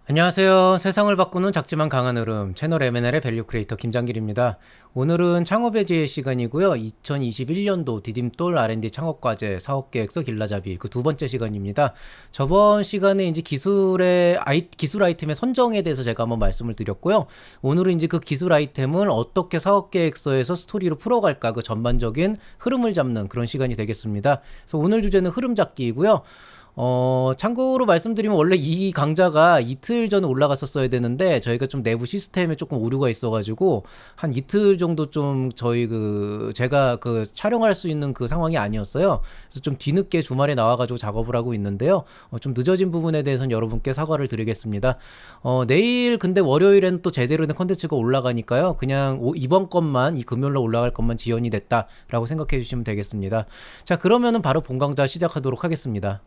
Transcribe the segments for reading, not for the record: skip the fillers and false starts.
안녕하세요. 세상을 바꾸는 작지만 강한 흐름 채널 M&L의 밸류 크리에이터 김장길입니다. 오늘은 창업의 지혜 시간이고요. 2021년도 디딤돌 R&D 창업과제 사업계획서 길라잡이 그 두 번째 시간입니다. 저번 시간에 이제 기술 아이템의 선정에 대해서 제가 한번 말씀을 드렸고요. 오늘은 이제 그 기술 아이템을 어떻게 사업계획서에서 스토리로 풀어갈까 그 전반적인 흐름을 잡는 그런 시간이 되겠습니다. 그래서 오늘 주제는 흐름 잡기이고요. 참고로 말씀드리면 원래 이 강좌가 이틀 전에 올라갔었어야 되는데 저희가 좀 내부 시스템에 조금 오류가 있어가지고 한 이틀 정도 좀 제가 촬영할 수 있는 그 상황이 아니었어요. 그래서 좀 뒤늦게 주말에 나와가지고 작업을 하고 있는데요. 좀 늦어진 부분에 대해서는 여러분께 사과를 드리겠습니다. 내일 근데 월요일에는 또 제대로 된 컨텐츠가 올라가니까요. 그냥 이번 것만 이 금요일로 올라갈 것만 지연이 됐다라고 생각해 주시면 되겠습니다. 자, 그러면은 바로 본 강좌 시작하도록 하겠습니다.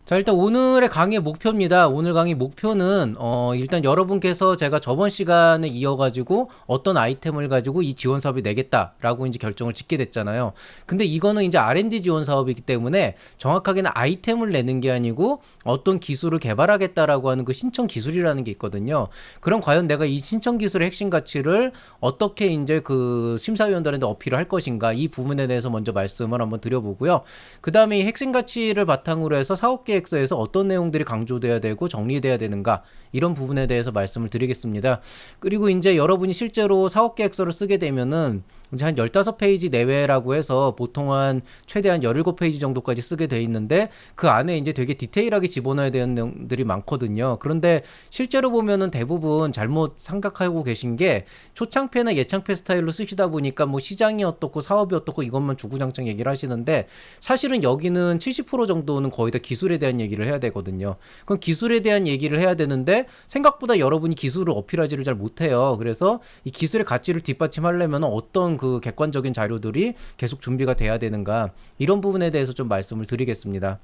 자, 일단 오늘의 강의 목표입니다. 오늘 강의 목표는 일단 여러분께서 제가 저번 시간에 이어가지고 어떤 아이템을 가지고 이 지원 사업이 내겠다라고 이제 결정을 짓게 됐잖아요. 근데 이거는 이제 R&D 지원 사업이기 때문에 정확하게는 아이템을 내는 게 아니고 어떤 기술을 개발하겠다라고 하는 그 신청 기술이라는 게 있거든요. 그럼 과연 내가 이 신청 기술의 핵심 가치를 어떻게 이제 그 심사위원들한테 어필을 할 것인가, 이 부분에 대해서 먼저 말씀을 한번 드려보고요. 그 다음에 이 핵심 가치를 바탕으로 해서 사업 계획서에서 어떤 내용들이 강조돼야 되고 정리돼야 되는가, 이런 부분에 대해서 말씀을 드리겠습니다. 그리고 이제 여러분이 실제로 사업 계획서를 쓰게 되면은 이제 한 15페이지 내외라고 해서 보통 한 최대한 17페이지 정도까지 쓰게 돼 있는데 그 안에 이제 되게 디테일하게 집어넣어야 되는 내용들이 많거든요. 그런데 실제로 보면은 대부분 잘못 생각하고 계신 게 초창패나 예창패 스타일로 쓰시다 보니까 뭐 시장이 어떻고 사업이 어떻고 이것만 주구장창 얘기를 하시는데, 사실은 여기는 70% 정도는 거의 다 기술에 대한 얘기를 해야 되거든요. 그럼 기술에 대한 얘기를 해야 되는데 생각보다 여러분이 기술을 어필하지를 잘 못해요. 그래서 이 기술의 가치를 뒷받침하려면 어떤 그 객관적인 자료들이 계속 준비가 돼야 되는가, 이런 부분에 대해서 좀 말씀을 드리겠습니다.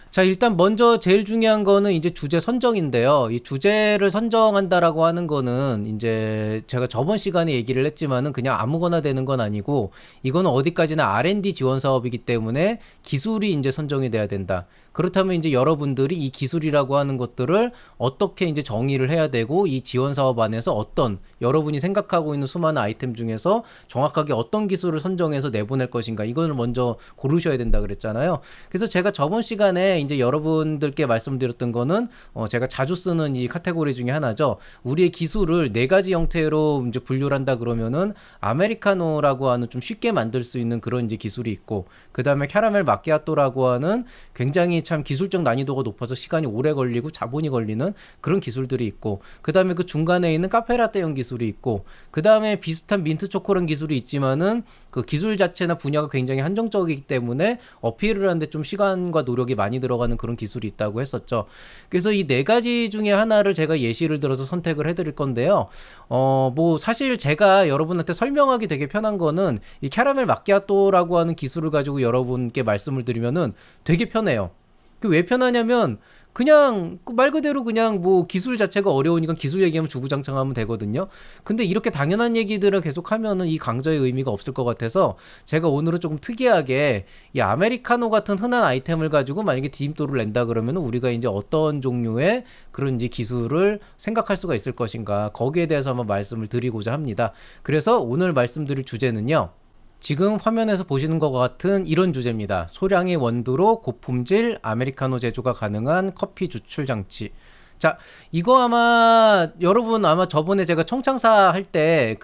자, 일단 먼저 제일 중요한 거는 이제 주제 선정인데요. 이 주제를 선정한다라고 하는 거는 이제 제가 저번 시간에 얘기를 했지만은 그냥 아무거나 되는 건 아니고, 이거는 어디까지나 R&D 지원 사업이기 때문에 기술이 이제 선정이 돼야 된다. 그렇다면 이제 여러분들이 이 기술이라고 하는 것들을 어떻게 이제 정의를 해야 되고, 이 지원 사업 안에서 어떤 여러분이 생각하고 있는 수많은 아이템 중에서 정확하게 어떤 기술을 선정해서 내보낼 것인가, 이걸 먼저 고르셔야 된다 그랬잖아요. 그래서 제가 저번 시간에 이제 여러분들께 말씀드렸던 거는 제가 자주 쓰는 이 카테고리 중에 하나죠. 우리의 기술을 네 가지 형태로 이제 분류를 한다 그러면은 아메리카노라고 하는 좀 쉽게 만들 수 있는 그런 이제 기술이 있고, 그 다음에 캐러멜 마키아토라고 하는 굉장히 참 기술적 난이도가 높아서 시간이 오래 걸리고 자본이 걸리는 그런 기술들이 있고, 그 다음에 그 중간에 있는 카페라떼형 기술이 있고, 그 다음에 비슷한 민트 초코런 기술이 있지만은 그 기술 자체나 분야가 굉장히 한정적이기 때문에 어필을 하는데 좀 시간과 노력이 많이 들어가는 그런 기술이 있다고 했었죠. 그래서 이 네 가지 중에 하나를 제가 예시를 들어서 선택을 해드릴 건데요. 뭐 사실 제가 여러분한테 설명하기 되게 편한 거는 이 캐러멜 마키아토라고 하는 기술을 가지고 여러분께 말씀을 드리면은 되게 편해요. 그 왜 편하냐면 그냥 말 그대로 그냥 뭐 기술 자체가 어려우니까 기술 얘기하면 주구장창 하면 되거든요. 근데 이렇게 당연한 얘기들을 계속 하면은 이 강좌의 의미가 없을 것 같아서 제가 오늘은 조금 특이하게 이 아메리카노 같은 흔한 아이템을 가지고 만약에 디딤돌을 낸다 그러면은 우리가 이제 어떤 종류의 그런 이제 기술을 생각할 수가 있을 것인가, 거기에 대해서 한번 말씀을 드리고자 합니다. 그래서 오늘 말씀드릴 주제는요, 지금 화면에서 보시는 것 같은 이런 주제입니다. 소량의 원두로 고품질 아메리카노 제조가 가능한 커피 주출 장치. 자, 이거 아마 여러분 아마 저번에 제가 청창사 할 때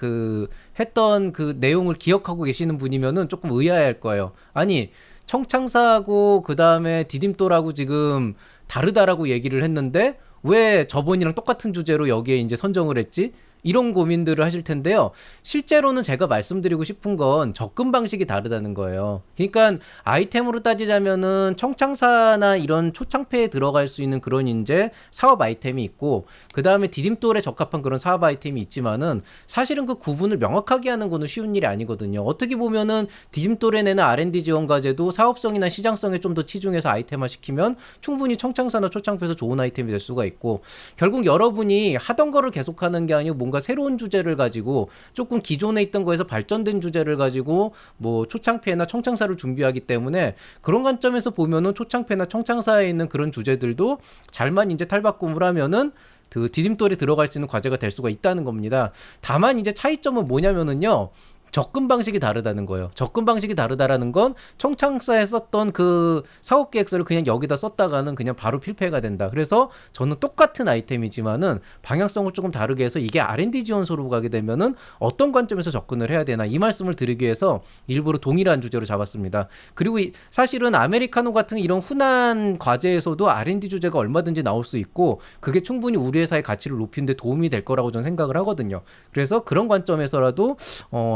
했던 그 내용을 기억하고 계시는 분이면은 조금 의아해할 거예요. 아니, 청창사하고 그 다음에 디딤돌하고 지금 다르다라고 얘기를 했는데 왜 저번이랑 똑같은 주제로 여기에 이제 선정을 했지? 이런 고민들을 하실 텐데요. 실제로는 제가 말씀드리고 싶은 건 접근 방식이 다르다는 거예요. 그러니까 아이템으로 따지자면은 청창사나 이런 초창패에 들어갈 수 있는 그런 이제 사업 아이템이 있고, 그 다음에 디딤돌에 적합한 그런 사업 아이템이 있지만은 사실은 그 구분을 명확하게 하는 거는 쉬운 일이 아니거든요. 어떻게 보면은 디딤돌에 내는 R&D 지원 과제도 사업성이나 시장성에 좀 더 치중해서 아이템화 시키면 충분히 청창사나 초창패에서 좋은 아이템이 될 수가 있고, 결국 여러분이 하던 거를 계속하는 게 아니고 뭔가 새로운 주제를 가지고 조금 기존에 있던 거에서 발전된 주제를 가지고 뭐 초창패나 청창사를 준비하기 때문에 그런 관점에서 보면은 초창패나 청창사에 있는 그런 주제들도 잘만 이제 탈바꿈을 하면은 그 디딤돌에 들어갈 수 있는 과제가 될 수가 있다는 겁니다. 다만 이제 차이점은 뭐냐면은요. 접근 방식이 다르다는 거예요. 접근 방식이 다르다라는 건 청창사에 썼던 그 사업 계획서를 그냥 여기다 썼다가는 그냥 바로 필패가 된다. 그래서 저는 똑같은 아이템이지만은 방향성을 조금 다르게 해서 이게 R&D 지원소로 가게 되면은 어떤 관점에서 접근을 해야 되나 이 말씀을 드리기 위해서 일부러 동일한 주제로 잡았습니다. 그리고 사실은 아메리카노 같은 이런 흔한 과제에서도 R&D 주제가 얼마든지 나올 수 있고 그게 충분히 우리 회사의 가치를 높이는 데 도움이 될 거라고 저는 생각을 하거든요. 그래서 그런 관점에서라도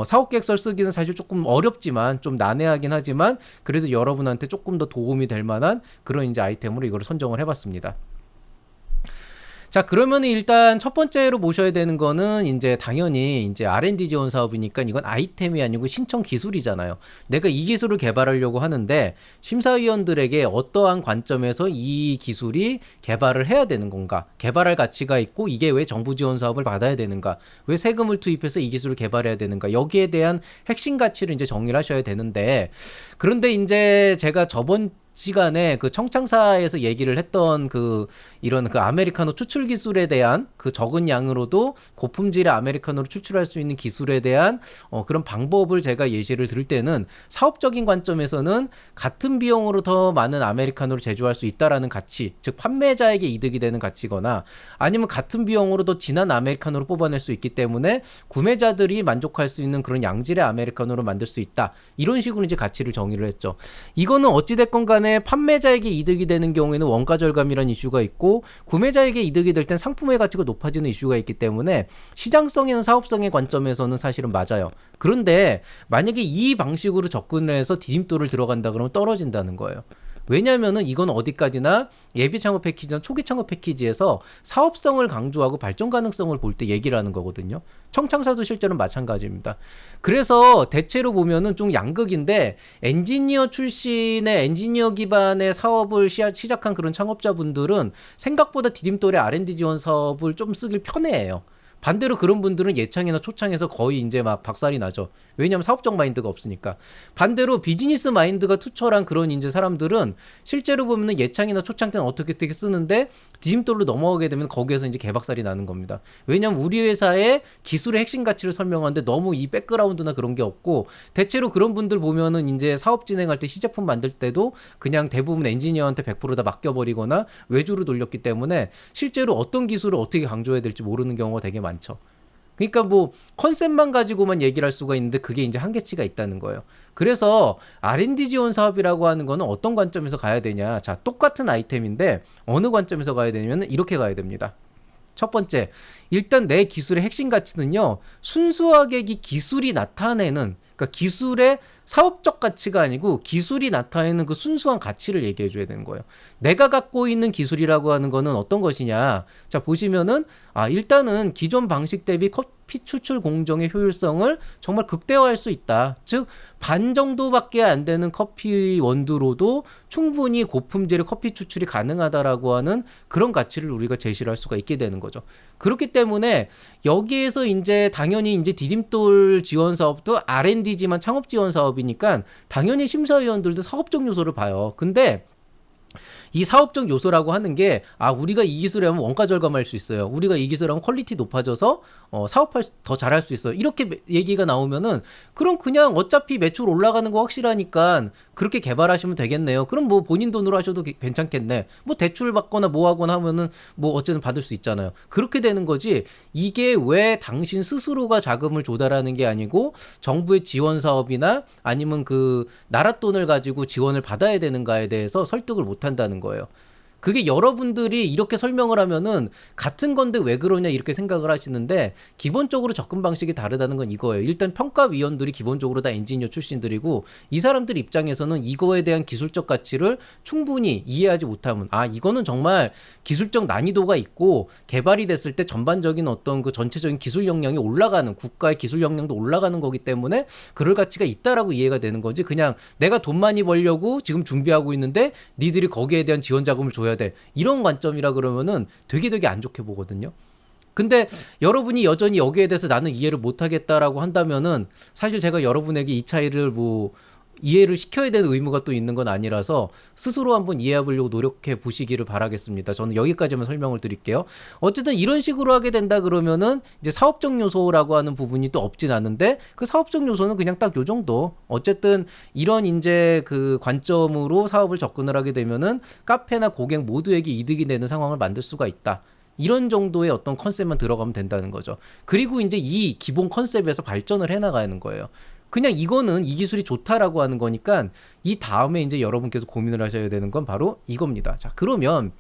사업 계획서를 쓰기는 사실 조금 어렵지만 좀 난해하긴 하지만 그래도 여러분한테 조금 더 도움이 될 만한 그런 이제 아이템으로 이걸 선정을 해봤습니다. 자, 그러면 일단 첫 번째로 모셔야 되는 거는 이제 당연히 이제 R&D 지원 사업이니까 이건 아이템이 아니고 신청 기술이잖아요. 내가 이 기술을 개발하려고 하는데 심사위원들에게 어떠한 관점에서 이 기술이 개발을 해야 되는 건가? 개발할 가치가 있고 이게 왜 정부 지원 사업을 받아야 되는가? 왜 세금을 투입해서 이 기술을 개발해야 되는가? 여기에 대한 핵심 가치를 이제 정의를 하셔야 되는데 그런데 이제 제가 저번 시간에 그 청창사에서 얘기를 했던 이런 아메리카노 추출 기술에 대한 그 적은 양으로도 고품질의 아메리카노를 추출할 수 있는 기술에 대한 그런 방법을 제가 예시를 들 때는 사업적인 관점에서는 같은 비용으로 더 많은 아메리카노를 제조할 수 있다라는 가치, 즉 판매자에게 이득이 되는 가치거나 아니면 같은 비용으로 더 진한 아메리카노를 뽑아낼 수 있기 때문에 구매자들이 만족할 수 있는 그런 양질의 아메리카노를 만들 수 있다. 이런 식으로 이제 가치를 정의를 했죠. 이거는 어찌됐건 간에 판매자에게 이득이 되는 경우에는 원가 절감이라는 이슈가 있고 구매자에게 이득이 될 땐 상품의 가치가 높아지는 이슈가 있기 때문에 시장성이나 사업성의 관점에서는 사실은 맞아요. 그런데 만약에 이 방식으로 접근을 해서 디딤돌을 들어간다 그러면 떨어진다는 거예요. 왜냐면은 이건 어디까지나 예비 창업 패키지나 초기 창업 패키지에서 사업성을 강조하고 발전 가능성을 볼 때 얘기를 하는 거거든요. 청창사도 실제로 마찬가지입니다. 그래서 대체로 보면은 좀 양극인데 엔지니어 출신의 엔지니어 기반의 사업을 시작한 그런 창업자분들은 생각보다 디딤돌의 R&D 지원 사업을 좀 쓰길 편해해요. 반대로 그런 분들은 예창이나 초창에서 거의 이제 막 박살이 나죠. 왜냐하면 사업적 마인드가 없으니까. 반대로 비즈니스 마인드가 투철한 그런 이제 사람들은 실제로 보면은 예창이나 초창 때는 어떻게 쓰는데 디딤돌로 넘어가게 되면 거기에서 이제 개박살이 나는 겁니다. 왜냐하면 우리 회사의 기술의 핵심 가치를 설명하는데 너무 이 백그라운드나 그런 게 없고 대체로 그런 분들 보면은 이제 사업 진행할 때 시제품 만들 때도 그냥 대부분 엔지니어한테 100%다 맡겨버리거나 외주로 돌렸기 때문에 실제로 어떤 기술을 어떻게 강조해야 될지 모르는 경우가 되게 많죠. 그러니까 뭐 컨셉만 가지고만 얘기를 할 수가 있는데 그게 이제 한계치가 있다는 거예요. 그래서 R&D 지원 사업이라고 하는 거는 어떤 관점에서 가야 되냐. 자, 똑같은 아이템인데 어느 관점에서 가야 되냐면 이렇게 가야 됩니다. 첫 번째, 일단 내 기술의 핵심 가치는요. 순수하게 이 기술이 나타내는 그러니까 기술의 사업적 가치가 아니고 기술이 나타내는 그 순수한 가치를 얘기해 줘야 되는 거예요. 내가 갖고 있는 기술이라고 하는 거는 어떤 것이냐. 자, 보시면은 일단은 기존 방식 대비 커피 추출 공정의 효율성을 정말 극대화할 수 있다. 즉 반 정도밖에 안 되는 커피 원두로도 충분히 고품질의 커피 추출이 가능하다라고 하는 그런 가치를 우리가 제시를 할 수가 있게 되는 거죠. 그렇기 때문에 여기에서 이제 당연히 이제 디딤돌 지원 사업도 R&D지만 창업 지원 사업이니까 당연히 심사위원들도 사업적 요소를 봐요. 근데 이 사업적 요소라고 하는 게 우리가 이 기술을 하면 원가 절감할 수 있어요. 우리가 이 기술을 하면 퀄리티 높아져서 사업할 더 잘할 수 있어요. 이렇게 얘기가 나오면은 그럼 그냥 어차피 매출 올라가는 거 확실하니까 그렇게 개발하시면 되겠네요. 그럼 뭐 본인 돈으로 하셔도 괜찮겠네. 뭐 대출 받거나 뭐 하거나 하면은 뭐 어쨌든 받을 수 있잖아요. 그렇게 되는 거지. 이게 왜 당신 스스로가 자금을 조달하는 게 아니고 정부의 지원 사업이나 아니면 그 나라 돈을 가지고 지원을 받아야 되는가에 대해서 설득을 못 한다는 거예요. 그게 여러분들이 이렇게 설명을 하면은 같은 건데 왜 그러냐 이렇게 생각을 하시는데 기본적으로 접근 방식이 다르다는 건 이거예요. 일단 평가위원들이 기본적으로 다 엔지니어 출신들이고 이 사람들 입장에서는 이거에 대한 기술적 가치를 충분히 이해하지 못하면 이거는 정말 기술적 난이도가 있고 개발이 됐을 때 전반적인 어떤 그 전체적인 기술 역량이 올라가는 국가의 기술 역량도 올라가는 거기 때문에 그럴 가치가 있다라고 이해가 되는 거지 그냥 내가 돈 많이 벌려고 지금 준비하고 있는데 니들이 거기에 대한 지원 자금을 줘야 돼. 이런 관점이라 그러면은 되게 안 좋게 보거든요. 근데 여러분이 여전히 여기에 대해서 나는 이해를 못하겠다라고 한다면은 사실 제가 여러분에게 이 차이를 뭐 이해를 시켜야 되는 의무가 또 있는 건 아니라서 스스로 한번 이해해 보려고 노력해 보시기를 바라겠습니다. 저는 여기까지만 설명을 드릴게요. 어쨌든 이런 식으로 하게 된다 그러면은 이제 사업적 요소라고 하는 부분이 또 없진 않은데 그 사업적 요소는 그냥 딱 요 정도. 어쨌든 이런 이제 그 관점으로 사업을 접근을 하게 되면은 카페나 고객 모두에게 이득이 되는 상황을 만들 수가 있다. 이런 정도의 어떤 컨셉만 들어가면 된다는 거죠. 그리고 이제 이 기본 컨셉에서 발전을 해 나가는 거예요. 그냥 이거는 이 기술이 좋다라고 하는 거니까 이 다음에 이제 여러분께서 고민을 하셔야 되는 건 바로 이겁니다. 자, 그러면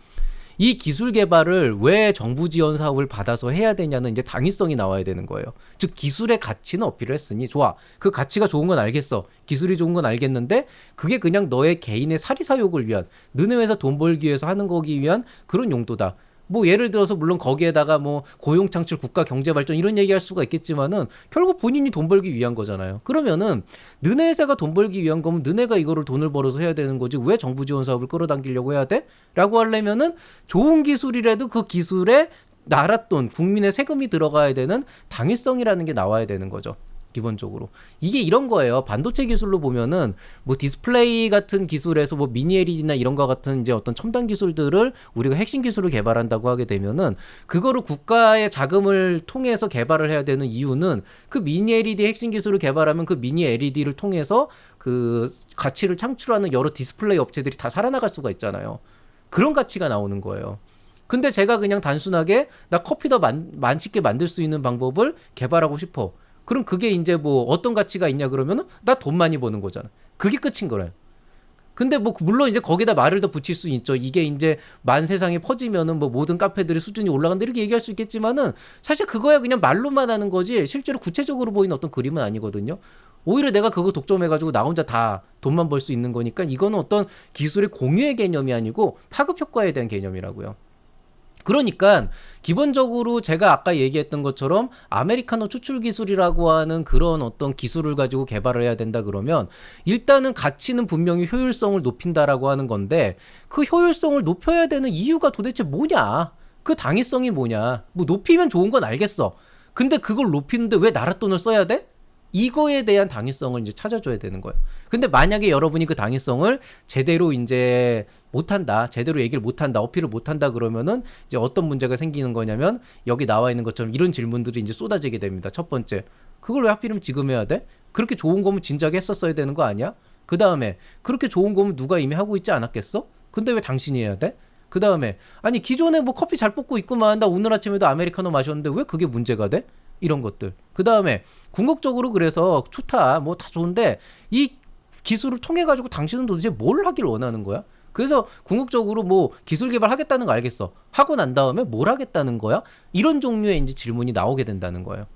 이 기술 개발을 왜 정부 지원 사업을 받아서 해야 되냐는 이제 당위성이 나와야 되는 거예요. 즉 기술의 가치는 어필을 했으니 좋아. 그 가치가 좋은 건 알겠어. 기술이 좋은 건 알겠는데 그게 그냥 너의 개인의 사리사욕을 위한 너네 회사 돈 벌기 위해서 하는 거기 위한 그런 용도다. 뭐 예를 들어서 물론 거기에다가 뭐 고용 창출, 국가 경제 발전 이런 얘기할 수가 있겠지만은 결국 본인이 돈 벌기 위한 거잖아요. 그러면은 너네 회사가 돈 벌기 위한 거면 너네가 이거를 돈을 벌어서 해야 되는 거지 왜 정부 지원 사업을 끌어당기려고 해야 돼? 라고 하려면은 좋은 기술이라도 그 기술에 나라 돈, 국민의 세금이 들어가야 되는 당위성이라는 게 나와야 되는 거죠. 기본적으로 이게 이런 거예요. 반도체 기술로 보면은 뭐 디스플레이 같은 기술에서 뭐 미니 LED나 이런 거 같은 이제 어떤 첨단 기술들을 우리가 핵심 기술을 개발한다고 하게 되면은 그거를 국가의 자금을 통해서 개발을 해야 되는 이유는 그 미니 LED 핵심 기술을 개발하면 그 미니 LED를 통해서 그 가치를 창출하는 여러 디스플레이 업체들이 다 살아나갈 수가 있잖아요. 그런 가치가 나오는 거예요. 근데 제가 그냥 단순하게 나 커피 더 맛있게 만들 수 있는 방법을 개발하고 싶어. 그럼 그게 이제 뭐 어떤 가치가 있냐 그러면은 나 돈 많이 버는 거잖아. 그게 끝인 거래요. 근데 뭐 물론 이제 거기다 말을 더 붙일 수 있죠. 이게 이제 만 세상에 퍼지면은 뭐 모든 카페들의 수준이 올라간다 이렇게 얘기할 수 있겠지만은 사실 그거야 그냥 말로만 하는 거지 실제로 구체적으로 보이는 어떤 그림은 아니거든요. 오히려 내가 그거 독점해가지고 나 혼자 다 돈만 벌 수 있는 거니까 이거는 어떤 기술의 공유의 개념이 아니고 파급 효과에 대한 개념이라고요. 그러니까 기본적으로 제가 아까 얘기했던 것처럼 아메리카노 추출 기술이라고 하는 그런 어떤 기술을 가지고 개발을 해야 된다 그러면 일단은 가치는 분명히 효율성을 높인다라고 하는 건데 그 효율성을 높여야 되는 이유가 도대체 뭐냐? 그 당위성이 뭐냐? 뭐 높이면 좋은 건 알겠어. 근데 그걸 높이는데 왜 나라 돈을 써야 돼? 이거에 대한 당위성을 이제 찾아줘야 되는 거예요. 근데 만약에 여러분이 그 당위성을 제대로 이제 못한다, 제대로 얘기를 못한다, 어필을 못한다 그러면은 이제 어떤 문제가 생기는 거냐면 여기 나와 있는 것처럼 이런 질문들이 이제 쏟아지게 됩니다. 첫 번째, 그걸 왜 하필이면 지금 해야 돼? 그렇게 좋은 거면 진작에 했었어야 되는 거 아니야? 그 다음에 그렇게 좋은 거면 누가 이미 하고 있지 않았겠어? 근데 왜 당신이 해야 돼? 그 다음에 아니 기존에 뭐 커피 잘 뽑고 있구만 나 오늘 아침에도 아메리카노 마셨는데 왜 그게 문제가 돼? 이런 것들. 그 다음에 궁극적으로 그래서 좋다 뭐 다 좋은데 이 기술을 통해 가지고 당신은 도대체 뭘 하길 원하는 거야? 그래서 궁극적으로 뭐 기술 개발하겠다는 거 알겠어. 하고 난 다음에 뭘 하겠다는 거야? 이런 종류의 이제 질문이 나오게 된다는 거예요.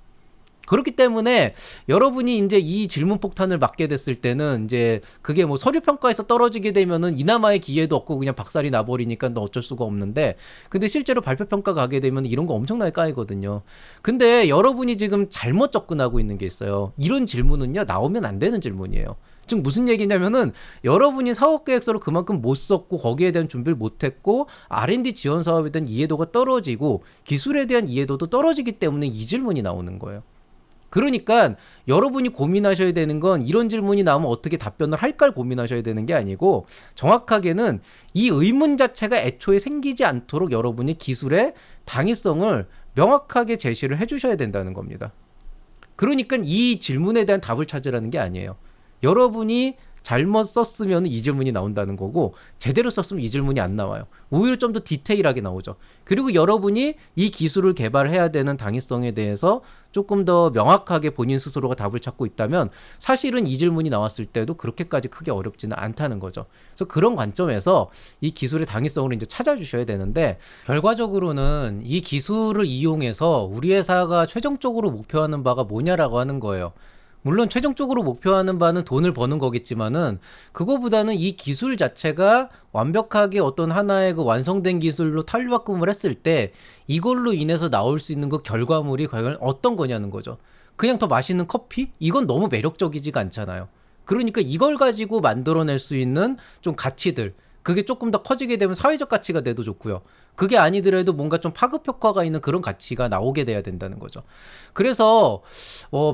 그렇기 때문에 여러분이 이제 이 질문 폭탄을 맞게 됐을 때는 이제 그게 뭐 서류 평가에서 떨어지게 되면은 이나마의 기회도 없고 그냥 박살이 나버리니까 너 어쩔 수가 없는데 근데 실제로 발표 평가 가게 되면 이런 거 엄청나게 까이거든요. 근데 여러분이 지금 잘못 접근하고 있는 게 있어요. 이런 질문은요 나오면 안 되는 질문이에요. 즉 무슨 얘기냐면은 여러분이 사업계획서를 그만큼 못 썼고 거기에 대한 준비를 못했고 R&D 지원 사업에 대한 이해도가 떨어지고 기술에 대한 이해도도 떨어지기 때문에 이 질문이 나오는 거예요. 그러니까 여러분이 고민하셔야 되는 건 이런 질문이 나오면 어떻게 답변을 할까를 고민하셔야 되는 게 아니고 정확하게는 이 의문 자체가 애초에 생기지 않도록 여러분이 기술의 당위성을 명확하게 제시를 해주셔야 된다는 겁니다. 그러니까 이 질문에 대한 답을 찾으라는 게 아니에요. 여러분이 잘못 썼으면 이 질문이 나온다는 거고 제대로 썼으면 이 질문이 안 나와요. 오히려 좀 더 디테일하게 나오죠. 그리고 여러분이 이 기술을 개발해야 되는 당위성에 대해서 조금 더 명확하게 본인 스스로가 답을 찾고 있다면 사실은 이 질문이 나왔을 때도 그렇게까지 크게 어렵지는 않다는 거죠. 그래서 그런 관점에서 이 기술의 당위성을 이제 찾아주셔야 되는데 결과적으로는 이 기술을 이용해서 우리 회사가 최종적으로 목표하는 바가 뭐냐라고 하는 거예요. 물론 최종적으로 목표하는 바는 돈을 버는 거겠지만은 그거보다는 이 기술 자체가 완벽하게 어떤 하나의 그 완성된 기술로 탈바꿈을 했을 때 이걸로 인해서 나올 수 있는 그 결과물이 과연 어떤 거냐는 거죠. 그냥 더 맛있는 커피? 이건 너무 매력적이지가 않잖아요. 그러니까 이걸 가지고 만들어낼 수 있는 좀 가치들 그게 조금 더 커지게 되면 사회적 가치가 돼도 좋고요. 그게 아니더라도 뭔가 좀 파급 효과가 있는 그런 가치가 나오게 돼야 된다는 거죠. 그래서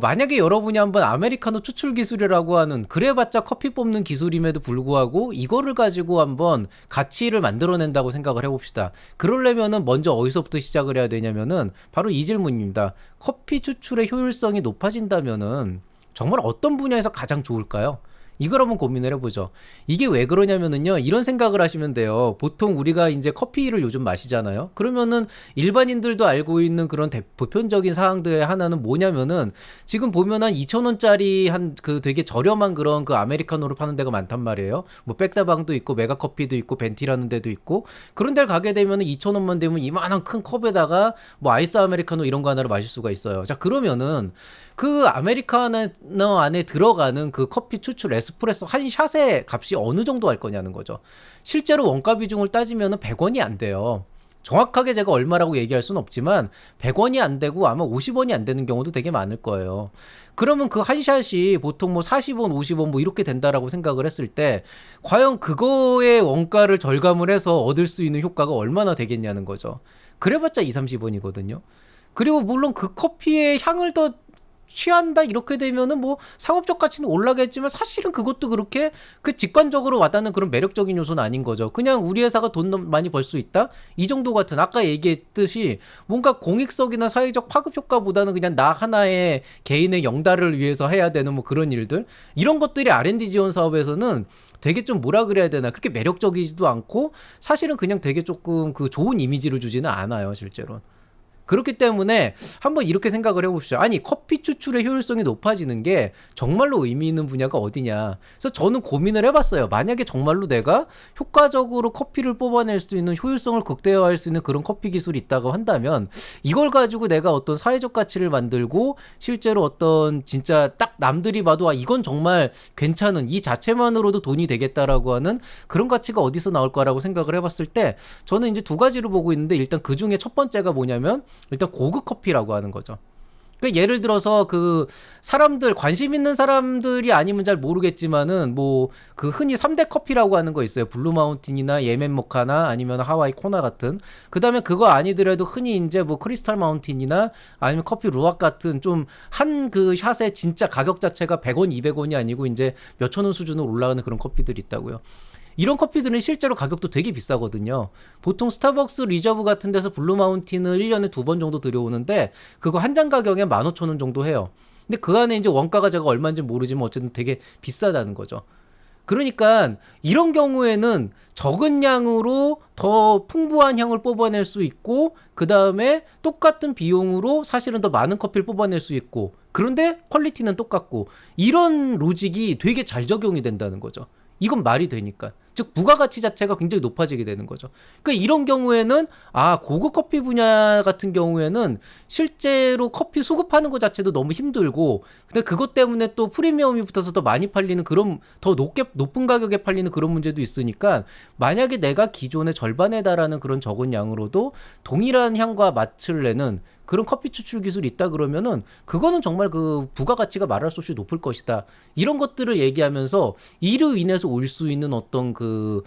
만약에 여러분이 한번 아메리카노 추출 기술이라고 하는 그래봤자 커피 뽑는 기술임에도 불구하고 이거를 가지고 한번 가치를 만들어낸다고 생각을 해봅시다. 그러려면은 먼저 어디서부터 시작을 해야 되냐면은 바로 이 질문입니다. 커피 추출의 효율성이 높아진다면은 정말 어떤 분야에서 가장 좋을까요? 이걸 한번 고민을 해보죠. 이게 왜 그러냐면은요, 이런 생각을 하시면 돼요. 보통 우리가 이제 커피를 요즘 마시잖아요. 그러면은 일반인들도 알고 있는 그런 보편적인 사항들의 하나는 뭐냐면은 지금 보면 한 2,000원짜리 한 그 되게 저렴한 그런 그 아메리카노를 파는 데가 많단 말이에요. 뭐 백다방도 있고 메가커피도 있고 벤티라는 데도 있고 그런 데를 가게 되면은 2,000원만 되면 이만한 큰 컵에다가 뭐 아이스 아메리카노 이런 거 하나를 마실 수가 있어요. 자, 그러면은 그 아메리카노 안에 들어가는 그 커피 추출 에스프레소 한 샷의 값이 어느 정도 할 거냐는 거죠. 실제로 원가 비중을 따지면 100원이 안 돼요. 정확하게 제가 얼마라고 얘기할 수는 없지만 100원이 안 되고 아마 50원이 안 되는 경우도 되게 많을 거예요. 그러면 그 한 샷이 보통 뭐 40원, 50원 뭐 이렇게 된다라고 생각을 했을 때 과연 그거의 원가를 절감을 해서 얻을 수 있는 효과가 얼마나 되겠냐는 거죠. 그래봤자 2, 30원이거든요. 그리고 물론 그 커피의 향을 더 취한다 이렇게 되면은 뭐 상업적 가치는 올라가겠지만 사실은 그것도 그렇게 그 직관적으로 와닿는 그런 매력적인 요소는 아닌 거죠. 그냥 우리 회사가 돈 많이 벌 수 있다 이 정도 같은 아까 얘기했듯이 뭔가 공익성이나 사회적 파급 효과보다는 그냥 나 하나의 개인의 영달을 위해서 해야 되는 뭐 그런 일들 이런 것들이 R&D 지원 사업에서는 되게 좀 뭐라 그래야 되나 그렇게 매력적이지도 않고 사실은 그냥 되게 조금 그 좋은 이미지를 주지는 않아요 실제로. 그렇기 때문에 한번 이렇게 생각을 해봅시다. 아니 커피 추출의 효율성이 높아지는 게 정말로 의미 있는 분야가 어디냐. 그래서 저는 고민을 해봤어요. 만약에 정말로 내가 효과적으로 커피를 뽑아낼 수 있는 효율성을 극대화할 수 있는 그런 커피 기술이 있다고 한다면 이걸 가지고 내가 어떤 사회적 가치를 만들고 실제로 어떤 진짜 딱 남들이 봐도 이건 정말 괜찮은 이 자체만으로도 돈이 되겠다라고 하는 그런 가치가 어디서 나올 거라고 생각을 해봤을 때 저는 이제 두 가지로 보고 있는데 일단 그 중에 첫 번째가 뭐냐면 일단 고급 커피라고 하는 거죠. 그러니까 예를 들어서 그 사람들 관심 있는 사람들이 아니면 잘 모르겠지만은 뭐 그 흔히 3대 커피라고 하는 거 있어요. 블루 마운틴이나 예멘 모카나 아니면 하와이 코나 같은. 그다음에 그거 아니더라도 흔히 이제 뭐 크리스탈 마운틴이나 아니면 커피 루악 같은 좀 한 그 샷의 진짜 가격 자체가 100원, 200원이 아니고 이제 몇천 원 수준으로 올라가는 그런 커피들이 있다고요. 이런 커피들은 실제로 가격도 되게 비싸거든요. 보통 스타벅스 리저브 같은 데서 블루 마운틴을 1년에 2번 정도 들여오는데 그거 한 잔 가격에 15,000원 정도 해요. 근데 그 안에 이제 원가가 제가 얼마인지 모르지만 어쨌든 되게 비싸다는 거죠. 그러니까 이런 경우에는 적은 양으로 더 풍부한 향을 뽑아낼 수 있고 그 다음에 똑같은 비용으로 사실은 더 많은 커피를 뽑아낼 수 있고 그런데 퀄리티는 똑같고 이런 로직이 되게 잘 적용이 된다는 거죠. 이건 말이 되니까. 즉 부가가치 자체가 굉장히 높아지게 되는 거죠. 그러니까 이런 경우에는 고급 커피 분야 같은 경우에는 실제로 커피 수급하는 것 자체도 너무 힘들고 근데 그것 때문에 또 프리미엄이 붙어서 더 많이 팔리는 그런 더 높은 가격에 팔리는 그런 문제도 있으니까 만약에 내가 기존의 절반에 달하는 그런 적은 양으로도 동일한 향과 맛을 내는 그런 커피 추출 기술이 있다 그러면은 그거는 정말 그 부가가치가 말할 수 없이 높을 것이다. 이런 것들을 얘기하면서 이로 인해서 올 수 있는 어떤 그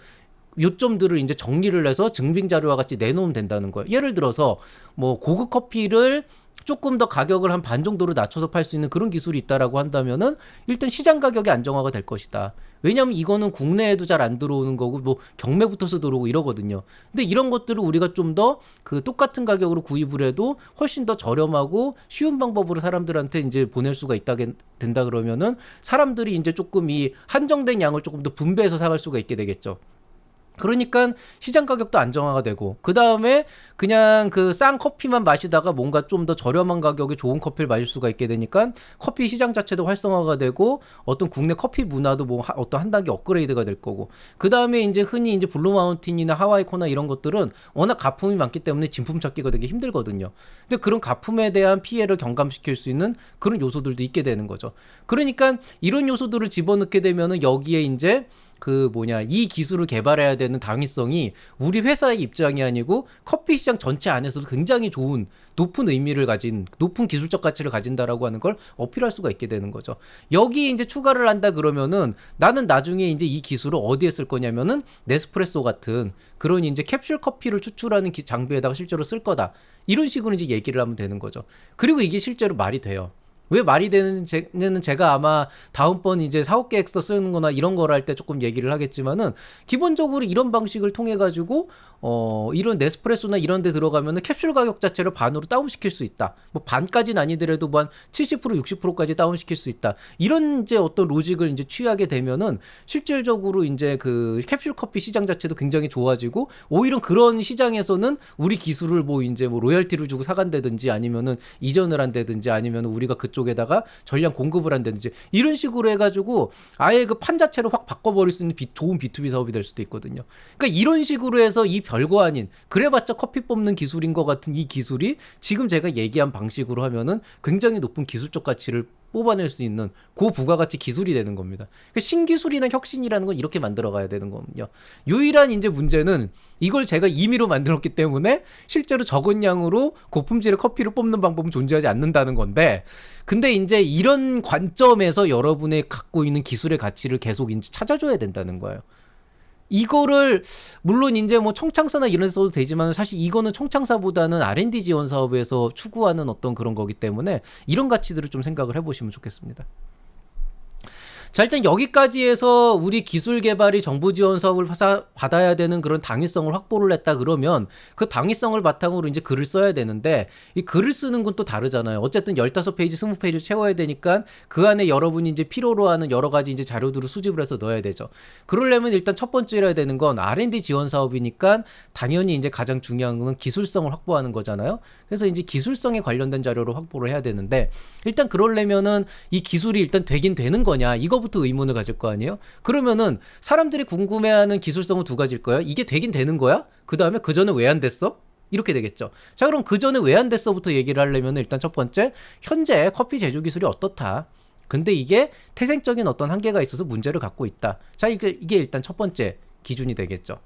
요점들을 이제 정리를 해서 증빙 자료와 같이 내놓으면 된다는 거예요. 예를 들어서 뭐 고급 커피를 조금 더 가격을 한 반 정도로 낮춰서 팔 수 있는 그런 기술이 있다라고 한다면은 일단 시장 가격이 안정화가 될 것이다. 왜냐하면 이거는 국내에도 잘 안 들어오는 거고 뭐 경매 붙어서 들어오고 이러거든요. 근데 이런 것들을 우리가 좀 더 그 똑같은 가격으로 구입을 해도 훨씬 더 저렴하고 쉬운 방법으로 사람들한테 이제 보낼 수가 된다 그러면은 사람들이 이제 조금 이 한정된 양을 조금 더 분배해서 사갈 수가 있게 되겠죠. 그러니까 시장 가격도 안정화가 되고 그 다음에 그냥 그 싼 커피만 마시다가 뭔가 좀 더 저렴한 가격에 좋은 커피를 마실 수가 있게 되니까 커피 시장 자체도 활성화가 되고 어떤 국내 커피 문화도 뭐 어떤 한 단계 업그레이드가 될 거고 그 다음에 이제 흔히 이제 블루 마운틴이나 하와이 코나 이런 것들은 워낙 가품이 많기 때문에 진품 찾기가 되게 힘들거든요. 근데 그런 가품에 대한 피해를 경감시킬 수 있는 그런 요소들도 있게 되는 거죠. 그러니까 이런 요소들을 집어넣게 되면은 여기에 이제 이 기술을 개발해야 되는 당위성이 우리 회사의 입장이 아니고 커피 시장 시장 전체 안에서도 굉장히 좋은 높은 의미를 가진 높은 기술적 가치를 가진다라고 하는 걸 어필할 수가 있게 되는 거죠. 여기 이제 추가를 한다 그러면은 나는 나중에 이제 이 기술을 어디에 쓸 거냐면은 네스프레소 같은 그런 이제 캡슐 커피를 추출하는 장비에다가 실제로 쓸 거다. 이런 식으로 이제 얘기를 하면 되는 거죠. 그리고 이게 실제로 말이 돼요. 왜 말이 되는지는 제가 아마 다음번 이제 사업 계획서 쓰는 거나 이런 걸 할 때 조금 얘기를 하겠지만은 기본적으로 이런 방식을 통해 가지고 이런 네스프레소나 이런 데 들어가면은 캡슐 가격 자체를 반으로 다운시킬 수 있다. 뭐 반까지는 아니더라도 뭐 한 70% 60%까지 다운시킬 수 있다. 이런 이제 어떤 로직을 이제 취하게 되면은 실질적으로 이제 그 캡슐 커피 시장 자체도 굉장히 좋아지고 오히려 그런 시장에서는 우리 기술을 뭐 이제 뭐 로열티를 주고 사간다든지 아니면은 이전을 한다든지 아니면 우리가 그쪽에다가 전량 공급을 한다든지 이런 식으로 해가지고 아예 그 판 자체를 확 바꿔버릴 수 있는 좋은 B2B 사업이 될 수도 있거든요. 그러니까 이런 식으로 해서 이 별거 아닌 그래봤자 커피 뽑는 기술인 것 같은 이 기술이 지금 제가 얘기한 방식으로 하면은 굉장히 높은 기술적 가치를 뽑아낼 수 있는 고부가가치 기술이 되는 겁니다. 그러니까 신기술이나 혁신이라는 건 이렇게 만들어가야 되는 거거든요. 유일한 이제 문제는 이걸 제가 임의로 만들었기 때문에 실제로 적은 양으로 고품질의 커피를 뽑는 방법은 존재하지 않는다는 건데, 근데 이제 이런 관점에서 여러분의 갖고 있는 기술의 가치를 계속 이제 찾아줘야 된다는 거예요. 이거를 물론 이제 뭐 청창사나 이런 데 써도 되지만 사실 이거는 청창사보다는 R&D 지원 사업에서 추구하는 어떤 그런 거기 때문에 이런 가치들을 좀 생각을 해보시면 좋겠습니다. 자, 일단 여기까지 해서 우리 기술 개발이 정부 지원 사업을 받아야 되는 그런 당위성을 확보를 했다 그러면 그 당위성을 바탕으로 이제 글을 써야 되는데, 이 글을 쓰는 건 또 다르잖아요. 어쨌든 15페이지, 20페이지를 채워야 되니까 그 안에 여러분이 이제 필요로 하는 여러 가지 이제 자료들을 수집을 해서 넣어야 되죠. 그러려면 일단 첫 번째로 해야 되는 건 R&D 지원 사업이니까 당연히 이제 가장 중요한 건 기술성을 확보하는 거잖아요. 그래서 이제 기술성에 관련된 자료를 확보를 해야 되는데, 일단 그러려면은 이 기술이 일단 되긴 되는 거냐, 이거부터 의문을 가질 거 아니에요? 그러면은 사람들이 궁금해하는 기술성은 두 가지일 거야. 이게 되긴 되는 거야? 그 다음에 그 전에 왜 안 됐어? 이렇게 되겠죠. 자, 그럼 그 전에 왜 안 됐어부터 얘기를 하려면 일단 첫 번째, 현재 커피 제조 기술이 어떻다. 근데 이게 태생적인 어떤 한계가 있어서 문제를 갖고 있다. 자, 이게 일단 첫 번째 기준이 되겠죠.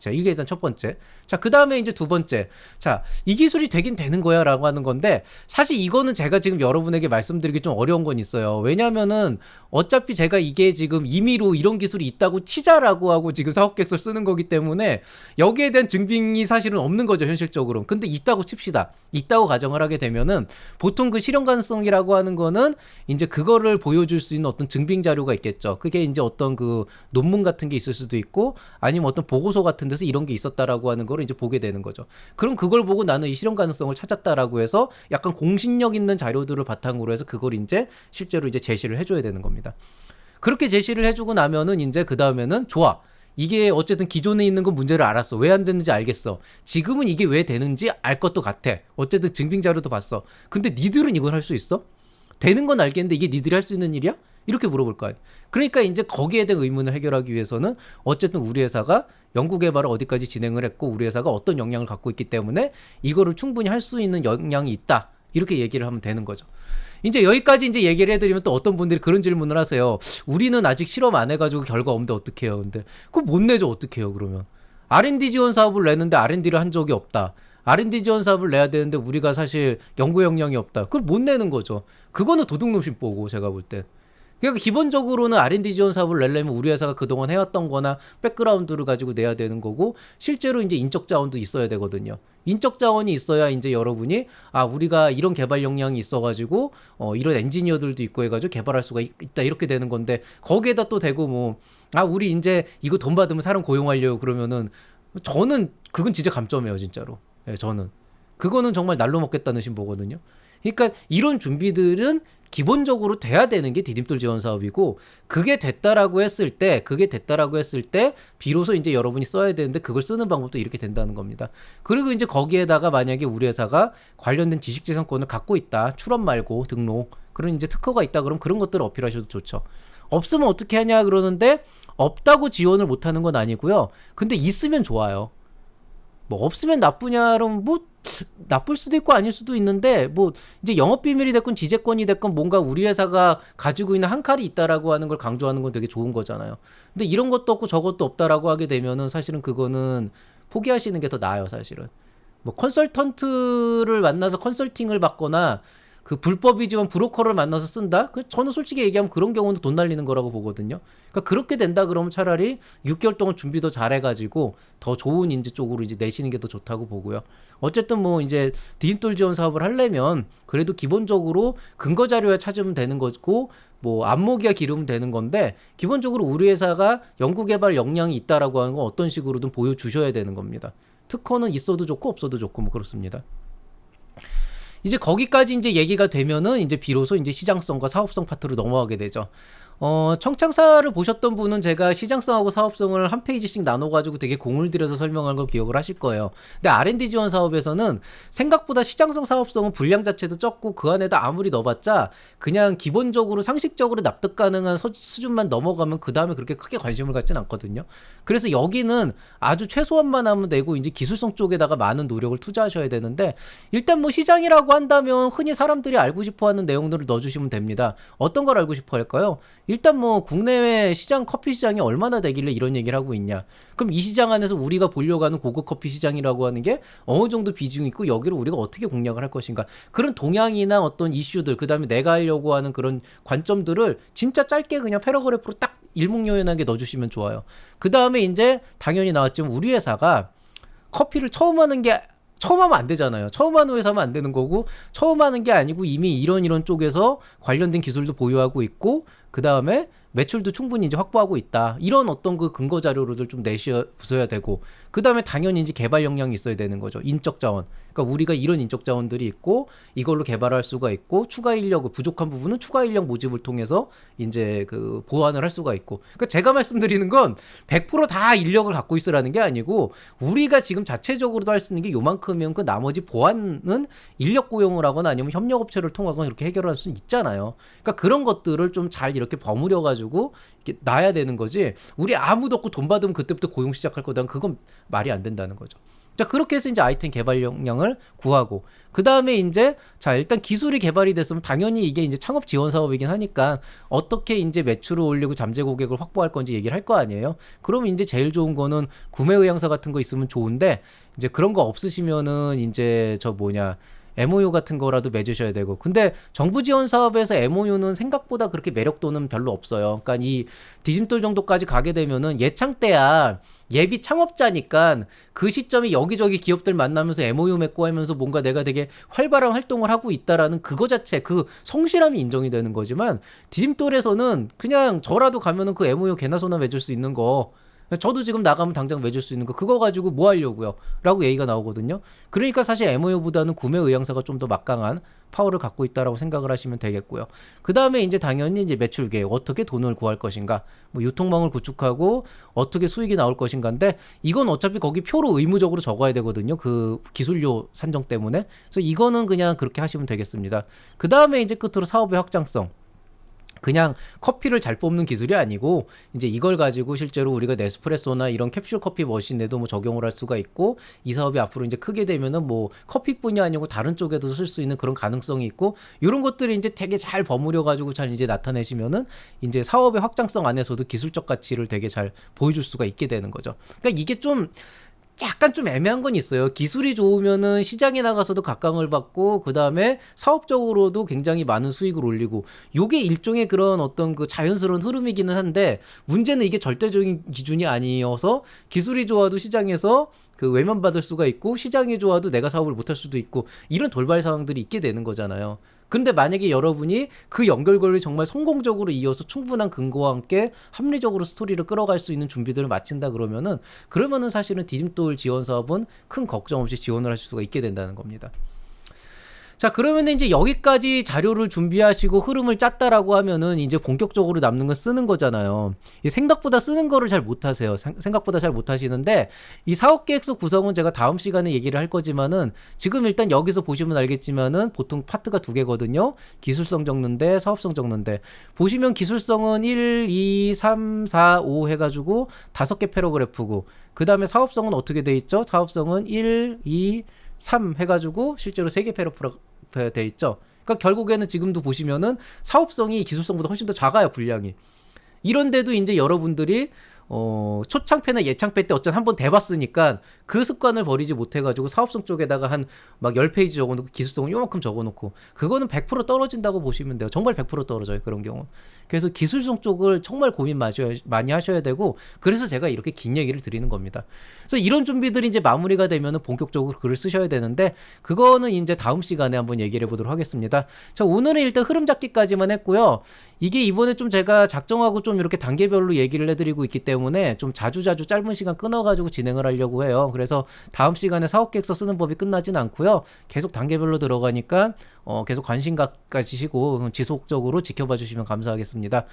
자, 이게 일단 첫 번째. 자, 그 다음에 이제 두 번째. 자, 이 기술이 되긴 되는 거야 라고 하는 건데, 사실 이거는 제가 지금 여러분에게 말씀드리기 좀 어려운 건 있어요. 왜냐면은 어차피 제가 이게 지금 임의로 이런 기술이 있다고 치자라고 하고 지금 사업계획서 쓰는 거기 때문에 여기에 대한 증빙이 사실은 없는 거죠, 현실적으로. 근데 있다고 칩시다. 있다고 가정을 하게 되면은 보통 그 실현 가능성이라고 하는 거는 이제 그거를 보여줄 수 있는 어떤 증빙 자료가 있겠죠. 그게 이제 어떤 그 논문 같은 게 있을 수도 있고 아니면 어떤 보고서 같은 데서 이런 게 있었다라고 하는 걸 이제 보게 되는 거죠. 그럼 그걸 보고 나는 이 실현 가능성을 찾았다라고 해서 약간 공신력 있는 자료들을 바탕으로 해서 그걸 이제 실제로 이제 제시를 해줘야 되는 겁니다. 그렇게 제시를 해주고 나면은 이제 그 다음에는 좋아. 이게 어쨌든 기존에 있는 건 문제를 알았어. 왜 안 됐는지 알겠어. 지금은 이게 왜 되는지 알 것도 같아. 어쨌든 증빙 자료도 봤어. 근데 니들은 이걸 할 수 있어? 되는 건 알겠는데 이게 니들이 할 수 있는 일이야? 이렇게 물어볼 거 아니에요. 그러니까 이제 거기에 대한 의문을 해결하기 위해서는 어쨌든 우리 회사가 연구개발을 어디까지 진행을 했고 우리 회사가 어떤 역량을 갖고 있기 때문에 이거를 충분히 할 수 있는 역량이 있다. 이렇게 얘기를 하면 되는 거죠. 이제 여기까지 이제 얘기를 해드리면 또 어떤 분들이 그런 질문을 하세요. 우리는 아직 실험 안 해가지고 결과 없는데 어떡해요. 근데 그거 못 내죠. 어떡해요 그러면. R&D 지원 사업을 내는데 R&D를 한 적이 없다. R&D 지원 사업을 내야 되는데 우리가 사실 연구 역량이 없다. 그걸 못 내는 거죠. 그거는 도둑놈심보고 제가 볼 때. 그러니까 기본적으로는 R&D 지원 사업을 내려면 우리 회사가 그동안 해왔던 거나 백그라운드를 가지고 내야 되는 거고, 실제로 이제 인적 자원도 있어야 되거든요. 인적 자원이 있어야 이제 여러분이 우리가 이런 개발 역량이 있어가지고 이런 엔지니어들도 있고 해가지고 개발할 수가 있다 이렇게 되는 건데, 거기에다 또 대고 뭐 우리 이제 이거 돈 받으면 사람 고용하려고 그러면은 저는 그건 진짜 감점이에요 진짜로. 예, 저는 그거는 정말 날로 먹겠다는 심보거든요. 그러니까 이런 준비들은 기본적으로 돼야 되는 게 디딤돌 지원 사업이고, 그게 됐다라고 했을 때 비로소 이제 여러분이 써야 되는데 그걸 쓰는 방법도 이렇게 된다는 겁니다. 그리고 이제 거기에다가 만약에 우리 회사가 관련된 지식재산권을 갖고 있다, 출원 말고 등록, 그런 이제 특허가 있다, 그럼 그런 것들을 어필하셔도 좋죠. 없으면 어떻게 하냐 그러는데, 없다고 지원을 못하는 건 아니고요. 근데 있으면 좋아요. 뭐 없으면 나쁘냐 그러면 뭐 나쁠 수도 있고 아닐 수도 있는데, 뭐 이제 영업비밀이 됐건 지재권이 됐건 뭔가 우리 회사가 가지고 있는 한 칼이 있다라고 하는 걸 강조하는 건 되게 좋은 거잖아요. 근데 이런 것도 없고 저것도 없다라고 하게 되면은 사실은 그거는 포기하시는 게 더 나아요 사실은. 뭐 컨설턴트를 만나서 컨설팅을 받거나 그 불법이지만 브로커를 만나서 쓴다? 저는 솔직히 얘기하면 그런 경우는 돈 날리는 거라고 보거든요. 그러니까 그렇게 된다 그러면 차라리 6개월 동안 준비 더 잘해가지고 더 좋은 인재 쪽으로 이제 내시는 게 더 좋다고 보고요. 어쨌든 뭐 이제 디딤돌 지원 사업을 하려면 그래도 기본적으로 근거 자료에 찾으면 되는 거고 뭐 안목이야 기르면 되는 건데 기본적으로 우리 회사가 연구개발 역량이 있다라고 하는 건 어떤 식으로든 보여주셔야 되는 겁니다. 특허는 있어도 좋고 없어도 좋고 뭐 그렇습니다. 이제 거기까지 이제 얘기가 되면은 이제 비로소 이제 시장성과 사업성 파트로 넘어가게 되죠. 청창사를 보셨던 분은 제가 시장성하고 사업성을 한 페이지씩 나눠가지고 되게 공을 들여서 설명한 걸 기억을 하실 거예요. 근데 R&D 지원 사업에서는 생각보다 시장성 사업성은 분량 자체도 적고 그 안에다 아무리 넣어봤자 그냥 기본적으로 상식적으로 납득 가능한 수준만 넘어가면 그 다음에 그렇게 크게 관심을 갖진 않거든요. 그래서 여기는 아주 최소한만 하면 되고 이제 기술성 쪽에다가 많은 노력을 투자하셔야 되는데 일단 뭐 시장이라고 한다면 흔히 사람들이 알고 싶어하는 내용들을 넣어주시면 됩니다. 어떤 걸 알고 싶어 할까요? 일단 뭐 국내외 시장 커피 시장이 얼마나 되길래 이런 얘기를 하고 있냐. 그럼 이 시장 안에서 우리가 보려고 하는 고급 커피 시장이라고 하는 게 어느 정도 비중이 있고 여기를 우리가 어떻게 공략을 할 것인가. 그런 동향이나 어떤 이슈들 그다음에 내가 하려고 하는 그런 관점들을 진짜 짧게 그냥 패러그래프로 딱 일목요연하게 넣어주시면 좋아요. 그 다음에 이제 당연히 나왔지만 우리 회사가 커피를 처음 하는 게 처음 하면 안 되잖아요. 처음 하는 회사면 안 되는 거고 처음 하는 게 아니고 이미 이런 쪽에서 관련된 기술도 보유하고 있고 그 다음에 매출도 충분히 이제 확보하고 있다. 이런 어떤 그 근거 자료를 좀 내셔야 되고 그 다음에 당연히 이제 개발 역량이 있어야 되는 거죠. 인적 자원. 그러니까 우리가 이런 인적 자원들이 있고 이걸로 개발할 수가 있고 추가 인력 부족한 부분은 추가 인력 모집을 통해서 이제 그 보완을 할 수가 있고. 그러니까 제가 말씀드리는 건 100%다 인력을 갖고 있으라는 게 아니고 우리가 지금 자체적으로도 할 수 있는 게 요만큼이면 그 나머지 보완은 인력 고용을 하거나 아니면 협력업체를 통하거나 이렇게 해결할 수 있잖아요. 그러니까 그런 것들을 좀 잘 이렇게 버무려 가지고 이렇게 놔야 되는 거지. 우리 아무도 없고 돈 받으면 그때부터 고용 시작할 거다. 그건 말이 안 된다는 거죠. 자, 그렇게 해서 이제 아이템 개발 역량을 구하고, 그 다음에 이제, 자, 일단 기술이 개발이 됐으면 당연히 이게 이제 창업 지원 사업이긴 하니까 어떻게 이제 매출을 올리고 잠재 고객을 확보할 건지 얘기를 할 거 아니에요? 그러면 이제 제일 좋은 거는 구매 의향서 같은 거 있으면 좋은데, 이제 그런 거 없으시면은 이제 MOU 같은 거라도 맺으셔야 되고. 근데 정부 지원 사업에서 MOU는 생각보다 그렇게 매력도는 별로 없어요. 그러니까 이 디딤돌 정도까지 가게 되면은 예창 때야 예비 창업자니까 그 시점에 여기저기 기업들 만나면서 MOU 맺고 하면서 뭔가 내가 되게 활발한 활동을 하고 있다라는 그거 자체 그 성실함이 인정이 되는 거지만 디딤돌에서는 그냥 저라도 가면은 그 MOU 개나 소나 맺을 수 있는 거 저도 지금 나가면 당장 맺을 수 있는 거 그거 가지고 뭐 하려고요? 라고 얘기가 나오거든요. 그러니까 사실 MOU보다는 구매 의향사가 좀 더 막강한 파워를 갖고 있다라고 생각을 하시면 되겠고요. 그 다음에 이제 당연히 이제 매출 계획, 어떻게 돈을 구할 것인가, 뭐 유통망을 구축하고 어떻게 수익이 나올 것인가인데 이건 어차피 거기 표로 의무적으로 적어야 되거든요. 그 기술료 산정 때문에. 그래서 이거는 그냥 그렇게 하시면 되겠습니다. 그 다음에 이제 끝으로 사업의 확장성. 그냥 커피를 잘 뽑는 기술이 아니고 이제 이걸 가지고 실제로 우리가 네스프레소나 이런 캡슐 커피 머신에도 뭐 적용을 할 수가 있고 이 사업이 앞으로 이제 크게 되면은 뭐 커피뿐이 아니고 다른 쪽에도 쓸 수 있는 그런 가능성이 있고 이런 것들이 이제 되게 잘 버무려 가지고 잘 이제 나타내시면은 이제 사업의 확장성 안에서도 기술적 가치를 되게 잘 보여줄 수가 있게 되는 거죠. 그러니까 이게 좀 약간 좀 애매한 건 있어요. 기술이 좋으면은 시장에 나가서도 각광을 받고 그 다음에 사업적으로도 굉장히 많은 수익을 올리고 요게 일종의 그런 어떤 그 자연스러운 흐름이기는 한데 문제는 이게 절대적인 기준이 아니어서 기술이 좋아도 시장에서 그 외면받을 수가 있고 시장이 좋아도 내가 사업을 못할 수도 있고 이런 돌발 상황들이 있게 되는 거잖아요. 근데 만약에 여러분이 그 연결고리를 정말 성공적으로 이어서 충분한 근거와 함께 합리적으로 스토리를 끌어갈 수 있는 준비들을 마친다 그러면은 사실은 디딤돌 지원 사업은 큰 걱정 없이 지원을 하실 수가 있게 된다는 겁니다. 자, 그러면 이제 여기까지 자료를 준비하시고 흐름을 짰다라고 하면은 이제 본격적으로 남는 건 쓰는 거잖아요. 생각보다 쓰는 거를 잘 못하세요. 생각보다 잘 못하시는데 이 사업계획서 구성은 제가 다음 시간에 얘기를 할 거지만은 지금 일단 여기서 보시면 알겠지만은 보통 파트가 두 개거든요. 기술성 적는데 사업성 적는데 보시면 기술성은 1, 2, 3, 4, 5 해가지고 5개 패러그래프고 그 다음에 사업성은 어떻게 돼 있죠? 사업성은 1, 2, 3 해가지고 실제로 3개 패러그래프 돼 있죠. 그러니까 결국에는 지금도 보시면은 사업성이 기술성보다 훨씬 더 작아요, 분량이. 이런데도 이제 여러분들이 초창패나 예창패 때 어쨌든 한번 대봤으니까 그 습관을 버리지 못해가지고 사업성 쪽에다가 한 막 10페이지 적어놓고 기술성을 요만큼 적어놓고 그거는 100% 떨어진다고 보시면 돼요. 정말 100% 떨어져요. 그런 경우. 그래서 기술성 쪽을 정말 고민 많이 하셔야 되고 그래서 제가 이렇게 긴 얘기를 드리는 겁니다. 그래서 이런 준비들이 이제 마무리가 되면은 본격적으로 글을 쓰셔야 되는데 그거는 이제 다음 시간에 한번 얘기를 해보도록 하겠습니다. 자, 오늘은 일단 흐름 잡기까지만 했고요. 이게 이번에 좀 제가 작정하고 좀 이렇게 단계별로 얘기를 해드리고 있기 때문에 좀 자주자주 짧은 시간 끊어가지고 진행을 하려고 해요. 그래서 다음 시간에 사업계획서 쓰는 법이 끝나진 않고요. 계속 단계별로 들어가니까 계속 관심 가지시고 지속적으로 지켜봐 주시면 감사하겠습니다.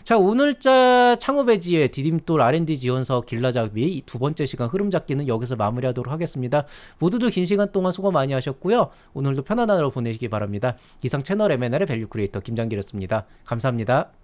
자, 오늘자 창업의 지혜 디딤돌 R&D 지원사업 길라잡이 두 번째 시간 흐름 잡기는 여기서 마무리하도록 하겠습니다. 모두들 긴 시간 동안 수고 많이 하셨고요. 오늘도 편안한 하루 보내시기 바랍니다. 이상 채널 M&L의 밸류 크리에이터 김장길이었습니다. 감사합니다.